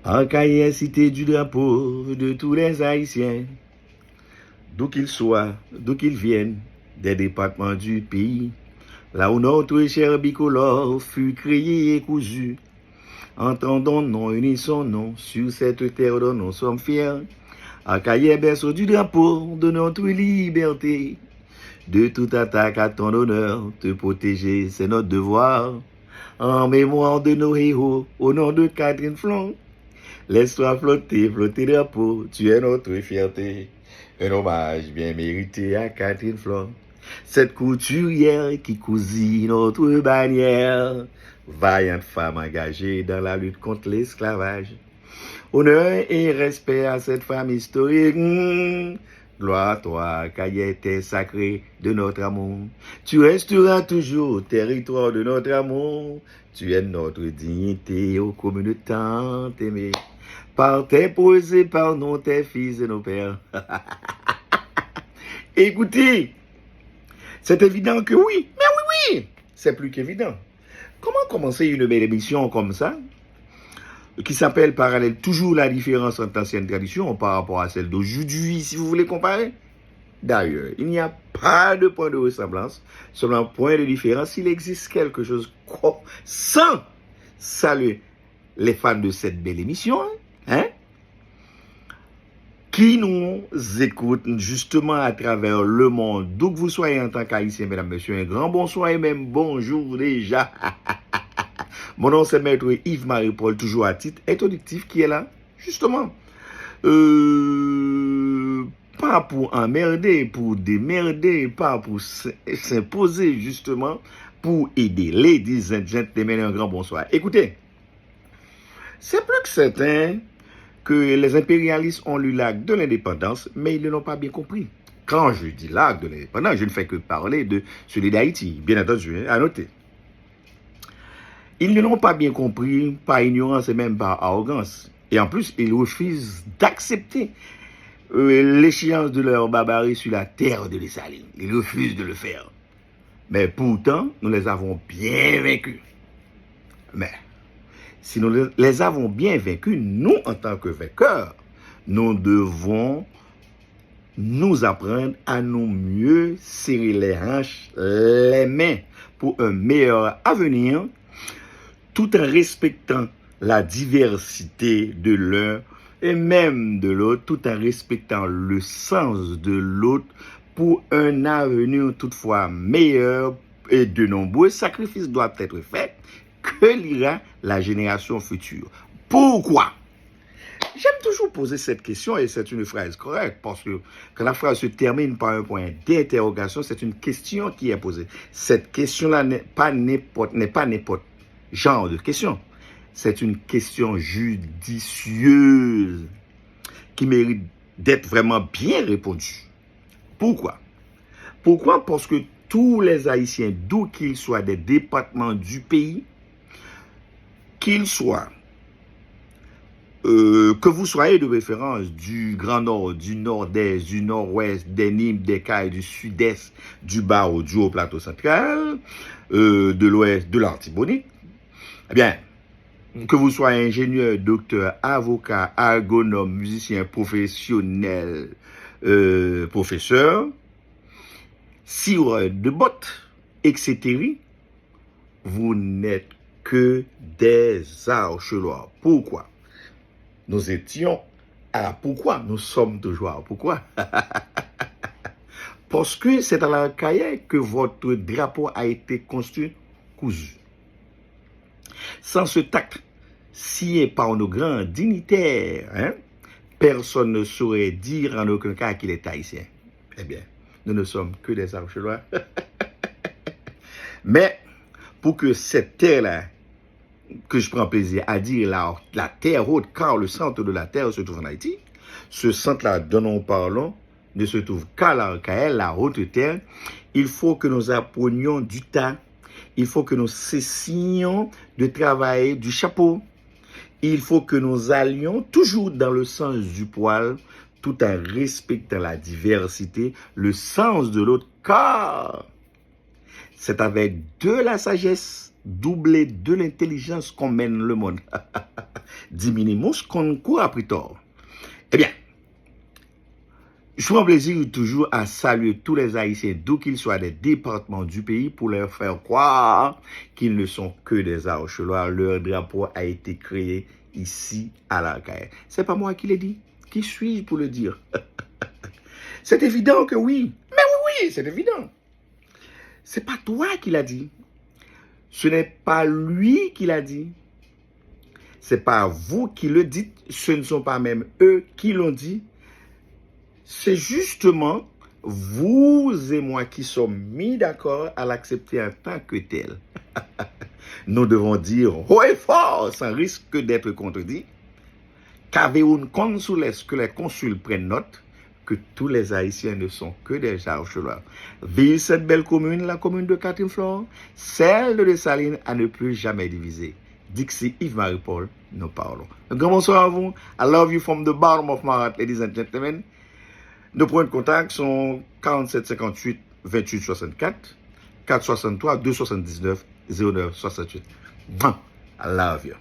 Arcaïe, cité du drapeau de tous les Haïtiens, d'où qu'ils soient, d'où qu'ils viennent, des départements du pays, là où notre cher bicolore fut créé et cousu. Entendons non, unissons non, sur cette terre dont nous sommes fiers. Arcaïe, berceau du drapeau de notre liberté. De toute attaque à ton honneur, te protéger, c'est notre devoir. En mémoire de nos héros, au nom de Catherine Flon, laisse-toi flotter, flotter drapeau, tu es notre fierté. Un hommage bien mérité à Catherine Flon, cette couturière qui cousine notre bannière. Vaillante femme engagée dans la lutte contre l'esclavage. Honneur et respect à cette femme historique. Gloire à toi, caillette sacré de notre amour. Tu resteras toujours territoire de notre amour. Tu es notre dignité aux communes tant aimées. Par tes posés, par nous, tes fils et nos pères. Écoutez, c'est évident que oui. Mais oui, c'est plus qu'évident. Comment commencer une belle émission comme ça, qui s'appelle Parallèle, toujours la différence entre l'ancienne tradition par rapport à celle d'aujourd'hui, si vous voulez comparer? D'ailleurs, il n'y a pas de point de ressemblance, seulement un point de différence. S'il existe quelque chose sans saluer les fans de cette belle émission, qui nous écoutent justement à travers le monde, d'où que vous soyez en tant qu'Haïtien, mesdames, messieurs, un grand bonsoir et même bonjour déjà. Mon nom c'est Maître Yves-Marie Paul, toujours à titre introductif, qui est là, justement. Pas pour emmerder, pour démerder, pas pour s'imposer, justement, pour aider. Ladies and gentlemen, un grand bonsoir. Écoutez, c'est plus que certain que les impérialistes ont lu l'acte de l'indépendance, mais ils ne l'ont pas bien compris. Quand je dis l'acte de l'indépendance, je ne fais que parler de celui d'Haïti, bien entendu, à noter. Ils ne l'ont pas bien compris par ignorance et même par arrogance. Et en plus, ils refusent d'accepter l'échéance de leur barbarie sur la terre de l'Essaline. Ils refusent de le faire. Mais pourtant, nous les avons bien vaincus. Mais si nous les avons bien vaincus, nous, en tant que vainqueurs, nous devons nous apprendre à nous mieux serrer les hanches, les mains pour un meilleur avenir, tout en respectant la diversité de l'un et même de l'autre, tout en respectant le sens de l'autre pour un avenir toutefois meilleur, et de nombreux sacrifices doivent être faits que lira la génération future. Pourquoi? J'aime toujours poser cette question et c'est une phrase correcte parce que quand la phrase se termine par un point d'interrogation, c'est une question qui est posée. Cette question-là n'est pas n'importe genre de question. C'est une question judicieuse qui mérite d'être vraiment bien répondue. Pourquoi? Pourquoi? Parce que tous les Haïtiens, d'où qu'ils soient, des départements du pays, qu'ils soient, que vous soyez de référence du Grand Nord, du Nord-Est, du Nord-Ouest, des Nîmes, des Cayes, du Sud-Est, du Bas ou du Haut-Plateau central, de l'Ouest, de l'Artibonite, eh bien, que vous soyez ingénieur, docteur, avocat, ergonome, musicien, professionnel, professeur, scieur de bottes, etc., vous n'êtes que des archelois. Pourquoi? Nous étions à pourquoi? Nous sommes toujours à pourquoi? Parce que c'est à la caille que votre drapeau a été construit, cousu. Sans ce tact, scié par nos grands dignitaires, personne ne saurait dire en aucun cas qu'il est haïtien. Eh bien, nous ne sommes que des archelois. Mais pour que cette terre-là, que je prends plaisir à dire la terre haute, car le centre de la terre se trouve en Haïti, ce centre-là dont nous parlons ne se trouve qu'à l'Arcaël, la haute terre. Il faut que nous apprenions du tas. Il faut que nous cessions de travailler du chapeau. Il faut que nous allions toujours dans le sens du poil, tout en respectant la diversité, le sens de l'autre, car c'est avec de la sagesse doublée de l'intelligence qu'on mène le monde. Diminumus concours à tort. Eh bien, je prends plaisir toujours à saluer tous les Haïtiens, d'où qu'ils soient des départements du pays, pour leur faire croire qu'ils ne sont que des archeloirs. Leur drapeau a été créé ici à la Caille. C'est pas moi qui l'ai dit. Qui suis-je pour le dire? C'est évident que oui. Mais oui, c'est évident. C'est pas toi qui l'a dit. Ce n'est pas lui qui l'a dit. C'est pas vous qui le dites. Ce ne sont pas même eux qui l'ont dit. C'est justement vous et moi qui sommes mis d'accord à l'accepter en tant que tel. Nous devons dire haut et fort, sans risque d'être contredit, qu'avez-vous consul que les consuls prennent note que tous les Haïtiens ne sont que des archeloirs. Vive cette belle commune, la commune de Catherine-Flore, celle de Dessalines à ne plus jamais diviser. Dixie Yves-Marie Paul, nous parlons. Un grand bonsoir à vous. I love you from the bottom of my heart, ladies and gentlemen. Nos points de contact sont 47 58 28 64, 463 279 09 68. I love you.